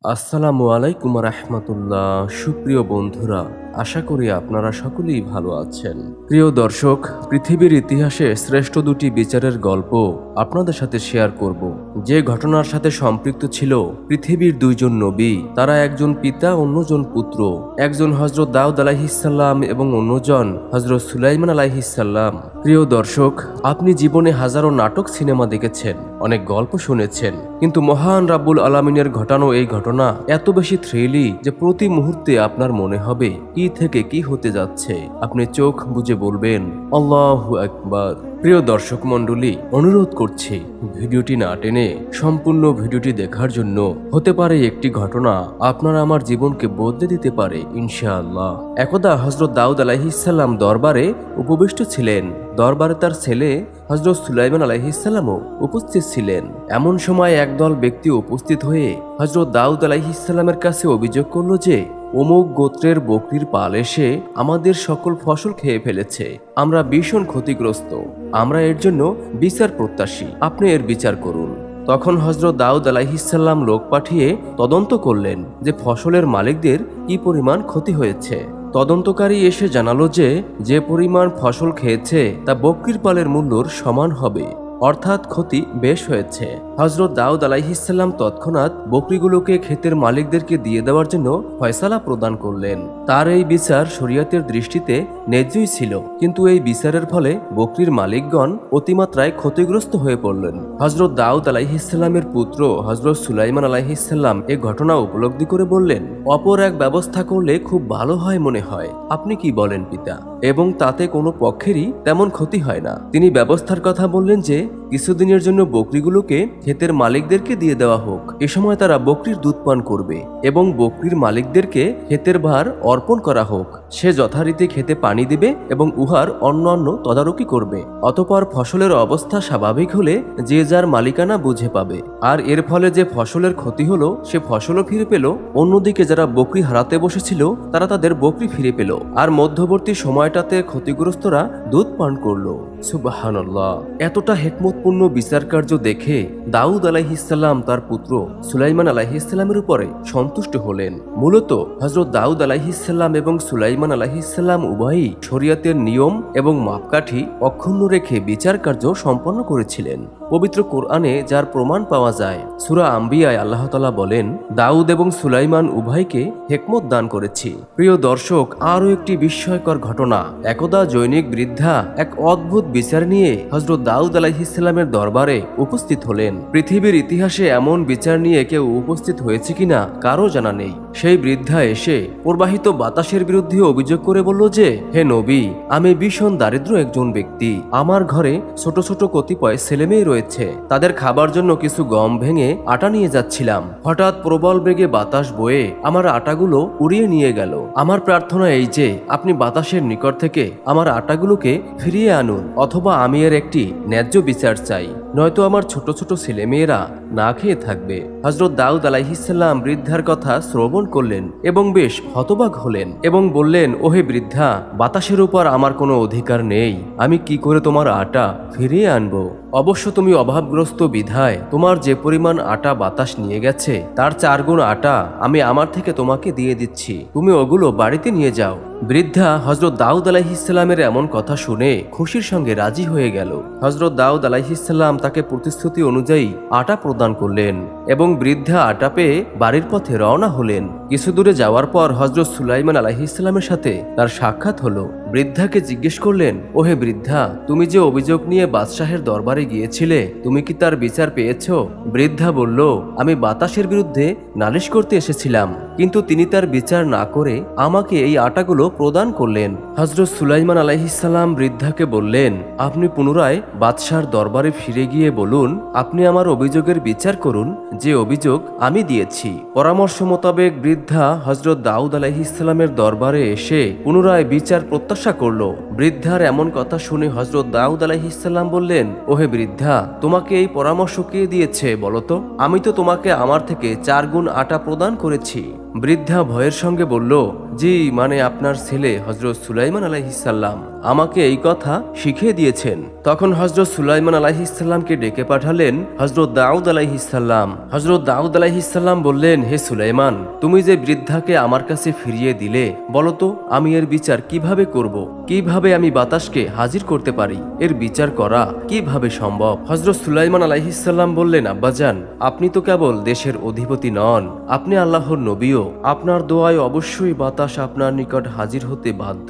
আসসালামু আলাইকুম রাহমাতুল্লাহ। সুপ্রিয় বন্ধুরা, আশা করি আপনারা সকলেই ভালো আছেন। প্রিয় দর্শক, পৃথিবীর ইতিহাসে শ্রেষ্ঠ দুটি বিচারের গল্প আপনাদের সাথে শেয়ার করব, যে ঘটনার সাথে সম্পৃক্ত ছিল পৃথিবীর দুইজন নবী। তারা একজন পিতা, অন্যজন পুত্র। একজন হযরত দাউদ আলাইহিসসালাম এবং অন্যজন হযরত সুলাইমান আলাইহিসসালাম। প্রিয় দর্শক, আপনি জীবনে হাজারো নাটক, সিনেমা দেখেছেন, অনেক গল্প শুনেছেন, কিন্তু মহান রাব্বুল আলামিনের ঘটানো এই ঘটনা এত বেশি থ্রিলি যে প্রতি মুহূর্তে আপনার মনে হবে কি থেকে কি হতে যাচ্ছে। আপনি চোখ বুজে বলবেন আল্লাহু আকবার। প্রিয় দর্শক মণ্ডলী, অনুরোধ করছি ভিডিওটি না টেনে সম্পূর্ণ ভিডিওটি দেখার জন্য। হতে পারে একটি ঘটনা আপনার আমার জীবনকে বদলে দিতে পারে ইনশাআল্লাহ। একদা হযরত দাউদ আলাইহিসসালাম দরবারে উপবিষ্ট ছিলেন। দরবারে তার ছেলে হযরত সুলাইমান আলাইহিসসালামও উপস্থিত ছিলেন। এমন সময় একদল ব্যক্তি উপস্থিত হয়ে হযরত দাউদ আলাইহিসসালামের কাছে অভিযোগ করল যে অমুক গোত্রের বকরির পাল এসে আমাদের সকল ফসল খেয়ে ফেলেছে। আমরা ভীষণ ক্ষতিগ্রস্ত। আমরা এর জন্য বিচার প্রত্যাশী। আপনি এর বিচার করুন। তখন হযরত দাউদ আলাইহিসসালাম লোক পাঠিয়ে তদন্ত করলেন যে ফসলের মালিকদের কি পরিমাণ ক্ষতি হয়েছে। তদন্তকারী এসে জানালো যে যে পরিমাণ ফসল খেয়েছে তা বকরির পালের মূল্যর সমান হবে, অর্থাৎ ক্ষতি বেশ হয়েছে। হযরত দাউদ আলাইহিসসালাম তৎক্ষণাৎ বকরিগুলোকে ক্ষেতের মালিকদেরকে দিয়ে দেওয়ার জন্য ফয়সালা প্রদান করলেন। তার এই বিচার শরীয়তের দৃষ্টিতে ন্যায্যই ছিল, কিন্তু এই বিচারের ফলে বকরির মালিকগণ অতিমাত্রায় ক্ষতিগ্রস্ত হয়ে পড়লেন। হযরত দাউদ আলাইহিসসালামের পুত্র হযরত সুলাইমান আলাইহিসসালাম এ ঘটনা উপলব্ধি করে বললেন, অপর এক ব্যবস্থা করলে খুব ভালো হয় মনে হয়। আপনি কি বলেন পিতা? এবং তাতে কোনো পক্ষেরই তেমন ক্ষতি হয় না। তিনি ব্যবস্থার কথা বললেন যে কিছুদিনের জন্য বকরিগুলোকে ক্ষেতের মালিকদেরকে দিয়ে দেওয়া হোক। এ সময় তারা বকরির দুধ পান করবে এবং বকরির মালিকদেরকে ক্ষেতের ভার অর্পণ করা হোক। সে যথারীতি ক্ষেতে পানি দিবে এবং উহার অন্যান্য তদারকি করবে। অতঃপর ফসলের অবস্থা স্বাভাবিক হলে যে যার মালিকানা বুঝে পাবে। আর এর ফলে যে ফসলের ক্ষতি হলো সে ফসলও ফিরে পেল। অন্যদিকে যারা বকরি হারাতে বসেছিল তারা তাদের বকরি ফিরে পেল। আর মধ্যবর্তী সময়টাতে ক্ষতিগ্রস্তরা দুধ পান করলো। সুবহানাল্লাহ। এতটা হিকমতপূর্ণ বিচার কার্য দেখে দাউদ আলাইহিসসালাম তার পুত্র সুলাইমান আলাইহিসসালামের উপরে সন্তুষ্ট হলেন। মূলত হযরত দাউদ আলাইহিসসালাম এবং সুলাইমান আলাইহিসসালাম উভয়ই শরীয়তের নিয়ম এবং মাপকাঠি অক্ষুণ্ণ রেখে বিচার কার্য সম্পন্ন করেছিলেন। পবিত্র কোরআনে যার প্রমাণ পাওয়া যায়, সূরা আম্বিয়ায় আল্লাহ তাআলা বলেন, দাউদ এবং সুলাইমান উভয়কে হিকমত দান করেছি। প্রিয় দর্শক, আরও একটি বিস্ময়কর ঘটনা। একদা জৈনিক বৃদ্ধা এক অদ্ভুত বিচার নিয়ে হযরত দাউদ আলাইহিসসালামের দরবারে উপস্থিত হলেন। পৃথিবীর ইতিহাসে এমন বিচার নিয়ে কেউ উপস্থিত হয়েছে কিনা কারো জানা নেই। সেই বৃদ্ধা এসে প্রবাহিত বাতাসের বিরুদ্ধে অভিযোগ করে বলল যে, হে নবী, আমি ভীষণ দারিদ্র একজন ব্যক্তি। আমার ঘরে ছোট ছোট কতিপয় ছেলেমেয়ে রয়েছে। তাদের খাবার জন্য কিছু গম ভেঙে আটা নিয়ে যাচ্ছিলাম। হঠাৎ প্রবল বেগে বাতাস বয়ে আমার আটাগুলো উড়িয়ে নিয়ে গেল। আমার প্রার্থনা এই যে আপনি বাতাসের নিকট থেকে আমার আটাগুলোকে ফিরিয়ে আনুন, অথবা আমি এর একটি ন্যায্য বিচার চাই, নয়তো আমার ছোট ছোট ছেলেমেয়েরা না খেয়ে থাকবে। হযরত দাউদ আলাইহিসসালাম বৃদ্ধার কথা শ্রবণ করলেন এবং বেশ হতবাক হলেন এবং বললেন, ওহে বৃদ্ধা, বাতাসের উপর আমার কোনো অধিকার নেই। আমি কি করে তোমার আটা ফিরিয়ে আনবো? অবশ্য তুমি অভাবগ্রস্ত বিধায় তোমার যে পরিমাণ আটা বাতাস নিয়ে গেছে তার 4 গুণ আটা আমি আমার থেকে তোমাকে দিয়ে দিচ্ছি। তুমি ওগুলো বাড়িতে নিয়ে যাও। বৃদ্ধা হযরত দাউদ আলাইহিসসালামের এমন কথা শুনে খুশির সঙ্গে রাজি হয়ে গেল। হযরত দাউদ আলাইহিসসালাম তাকে প্রতিশ্রুতি অনুযায়ী আটা প্রদান করলেন এবং বৃদ্ধা আটা পেয়ে বাড়ির পথে রওনা হলেন। কিছু দূরে যাওয়ার পর হযরত সুলাইমান আলাইহিসসালামের সাথে তার সাক্ষাৎ হলো। বৃদ্ধাকে জিজ্ঞেস করলেন, ওহে বৃদ্ধা, তুমি যে অভিযোগ নিয়ে বাদশাহের দরবারে গিয়েছিলে, তুমি কি তার বিচার পেয়েছো? বৃদ্ধা বলল, আমি বাতাসের বিরুদ্ধে নালিশ করতে এসেছিলাম, কিন্তু তিনি তার বিচার না করে আমাকে এই আটাগুলো প্রদান করলেন। হযরত সুলাইমান আলাইহিসসালাম বৃদ্ধাকে বললেন, আপনি পুনরায় বাদশাহর দরবারে ফিরে গিয়ে বলুন, আপনি আমার অভিযোগের বিচার করুন যে অভিযোগ আমি দিয়েছি। পরামর্শ মোতাবেক বৃদ্ধা হযরত দাউদ আলাইহিসসালামের দরবারে এসে পুনরায় বিচার প্রত্যাশা করল। বৃদ্ধার এমন কথা শুনে হযরত দাউদ আলাইহিসসালাম বললেন, ওহে বৃদ্ধা, তোমাকে এই পরামর্শ কে দিয়েছে বলতো? আমি তো তোমাকে আমার থেকে 4 গুণ আটা প্রদান করেছি। বৃদ্ধা ভয়ের সঙ্গে বলল, জি, মানে আপনার ছেলে হযরত সুলাইমান আলাইহিস সালাম আমাকে এই কথা শিখিয়ে দিয়েছেন। তখন হযরত সুলাইমান আলাইহিস সালামকে ডেকে পাঠালেন হযরত দাউদ আলাইহিস সালাম। হযরত দাউদ আলাইহিস সালাম বললেন, হে সুলাইমান, তুমি যে বৃদ্ধাকে আমার কাছে ফিরিয়ে দিলে, বলো তো আমি এর বিচার কিভাবে করব? কিভাবে আমি বাতাসকে হাজির করতে পারি? এর বিচার করা কিভাবে সম্ভব? হযরত সুলাইমান আলাইহিস সালাম বললেন, আব্বাজান, আপনি তো কেবল দেশের অধিপতি নন, আপনি আল্লাহর নবীও। আপনার দোয়ায় অবশ্যই বাতাস আপনার নিকট হাজির হতে বাধ্য।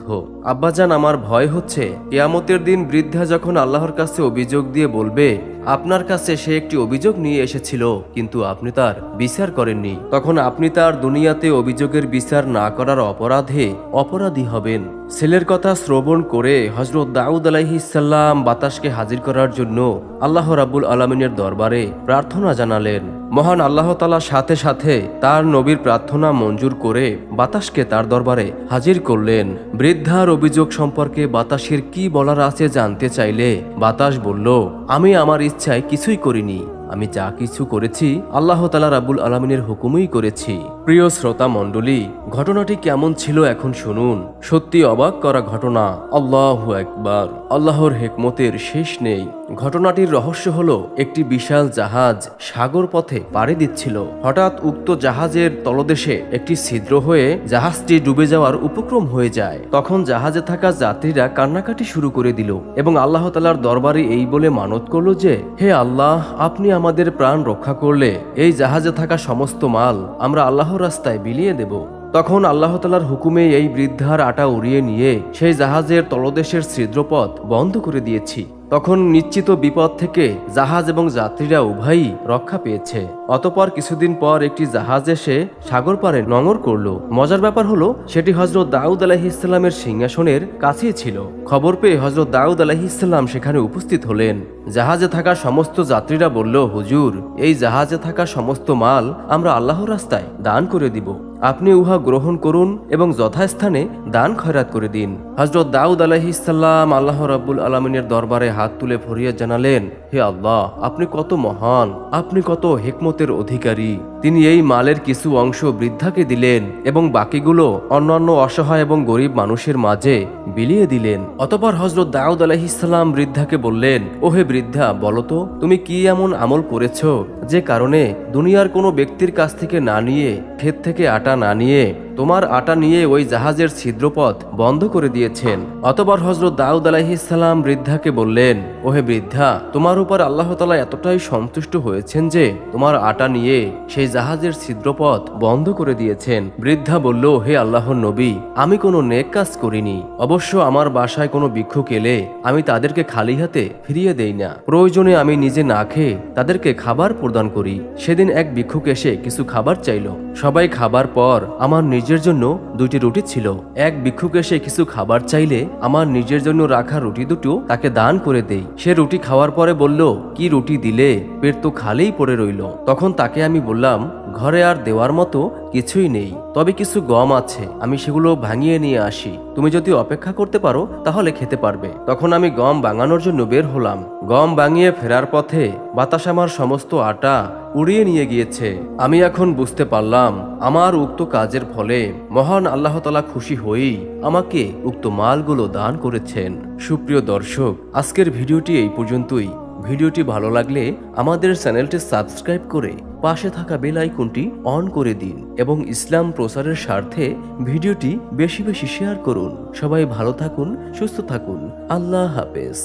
আব্বাজান, আমার ভয় হচ্ছে কিয়ামতের দিন বৃদ্ধা যখন আল্লাহর কাছে অভিযোগ দিয়ে বলবে আপনার কাছে সে একটি অভিযোগ নিয়ে এসেছিল কিন্তু আপনি তার বিচার করেননি, তখন আপনি তার দুনিয়াতে অভিযোগের বিচার না করার অপরাধে অপরাধী হবেন। ছেলের কথা শ্রবণ করে হযরত দাউদ আলাইহিস সালাম বাতাসকে হাজির করার জন্য আল্লাহ রাব্বুল আলামিনের দরবারে প্রার্থনা জানালেন। মহান আল্লাহ তাআলা সাথে সাথে তার নবীর প্রার্থনা মঞ্জুর করে বাতাসকে তার দরবারে হাজির করলেন। বৃদ্ধার অভিযোগ সম্পর্কে বাতাসের কি বলার আছে জানতে চাইলে বাতাস বলল, আমি আমার ইচ্ছায় কিছুই করিনি, আমি যা কিছু করেছি আল্লাহ তাআলা রাব্বুল আলামিনের হুকুমই করেছি। প্রিয় শ্রোতা মণ্ডলী, ঘটনাটি কেমন ছিল এখন শুনুন। সত্যি অবাক করা ঘটনা। আল্লাহু আকবার। আল্লাহর হিকমতের শেষ নেই। ঘটনাটির রহস্য হলো, একটি বিশাল জাহাজ সাগর পথে পাড়ি দিচ্ছিল। হঠাৎ উক্ত জাহাজের তলদেশে একটি ছিদ্র হয়ে জাহাজটি ডুবে যাওয়ার উপক্রম হয়ে যায়। তখন জাহাজে থাকা যাত্রীরা কান্নাকাটি শুরু করে দিল এবং আল্লাহ তাআলার দরবারে এই বলে মানত করল যে, হে আল্লাহ, আপনি আমাদের প্রাণ রক্ষা করলে এই জাহাজে থাকা সমস্ত মাল আমরা আল্লাহর রাস্তায় বিলিয়ে দেব। তখন আল্লাহ তাআলার হুকুমে এই বৃদ্ধার আটা উড়িয়ে নিয়ে সেই জাহাজের তলদেশের ছিদ্রপথ বন্ধ করে দিয়েছি। তখন নিশ্চিত বিপদ থেকে জাহাজ এবং যাত্রীরা উভয়ই রক্ষা পেয়েছে। অতঃপর কিছুদিন পর একটি জাহাজ এসে সাগর পাড়ে নোঙর করলো। মজার ব্যাপার হলো, সেটি হযরত দাউদ আলাইহিস সালামের সিংহাসনের কাছেই ছিল। খবর পেয়ে হযরত দাউদ আলাইহিস সালাম সেখানে উপস্থিত হলেন। জাহাজে থাকা সমস্ত যাত্রীরা বলল, হুজুর, এই জাহাজে থাকা সমস্ত মাল আমরা আল্লাহর রাস্তায় দান করে দিব, আপনি উহা গ্রহণ করুন এবং যথাস্থানে দান খয়রাত করে দিন। হযরত দাউদ আলাইহিস সালাম আল্লাহ রাব্বুল আলামিনের দরবারে হাত তুলে ফরিয়াদ জানালেন, হে আল্লাহ, আপনি কত মহান, আপনি কত হিকমতের অধিকারী। তিনি এই মালের কিছু অংশ বৃদ্ধাকে দিলেন এবং বাকিগুলো অন্যান্য অসহায় এবং গরিব মানুষের মাঝে বিলিয়ে দিলেন। অতঃপর হযরত দাউদ আলাইহিস সালাম বৃদ্ধাকে বললেন, ও হে বৃদ্ধা, বলো তো তুমি কি এমন আমল করেছো যে কারণে দুনিয়ার কোনো ব্যক্তির কাছ থেকে না নিয়ে, ক্ষেত থেকে আটা না নিয়ে, তোমার আটা নিয়ে ওই জাহাজের ছিদ্রপথ বন্ধ করে দিয়েছেন? অতঃপর হযরত দাউদ আলাইহিস সালাম বৃদ্ধাকে বললেন, ও হে বৃদ্ধা, তোমার উপর আল্লাহ তাআলা এতটাই সন্তুষ্ট হয়েছেন যে তোমার আটা নিয়ে সেই জাহাজের ছিদ্রপথ বন্ধ করে দিয়েছেন। বৃদ্ধা বলল, হে আল্লাহর নবী, আমি কোনো নেক কাজ করিনি। অবশ্য আমার বাসায় কোনো ভিক্ষুক এলে আমি তাদেরকে খালি হাতে ফিরিয়ে দেই না। প্রয়োজনে আমি নিজে না খেয়ে তাদেরকে খাবার প্রদান করি। সেদিন এক ভিক্ষুক এসে কিছু খাবার চাইল। সবাই খাবার পর আমার নিজের জন্য 2টি রুটি ছিল। এক ভিক্ষুক এসে কিছু খাবার চাইলে আমার নিজের জন্য রাখা রুটি দুটো তাকে দান করে দেই। সে রুটি খাওয়ার পরে বলল, কি রুটি দিলে? পেট তো খালিই পড়ে রইল। তখন তাকে আমি বললাম, ঘরে আর দেওয়ার মতো কিছুই নেই, তবে কিছু গম আছে, আমি সেগুলো ভাঙিয়ে নিয়ে আসি, তুমি যদি অপেক্ষা করতে পারো তাহলে খেতে পারবে। তখন আমি গম ভাঙানোর জন্য বের হলাম। গম ভাঙিয়ে ফেরার পথে বাতাস আমার সমস্ত আটা উড়িয়ে নিয়ে গিয়েছে। আমি এখন বুঝতে পারলাম আমার উক্ত কাজের ফলে মহান আল্লাহ তাআলা খুশি হয়েই আমাকে উক্ত মালগুলো দান করেছেন। সুপ্রিয় দর্শক, আজকের ভিডিওটি এই পর্যন্তই। ভিডিওটি ভালো লাগলে আমাদের চ্যানেলটি সাবস্ক্রাইব করে পাশে থাকা বেল আইকনটি অন করে দিন এবং ইসলাম প্রচারের স্বার্থে ভিডিওটি বেশি বেশি শেয়ার করুন। সবাই ভালো থাকুন, সুস্থ থাকুন। আল্লাহ হাফেজ।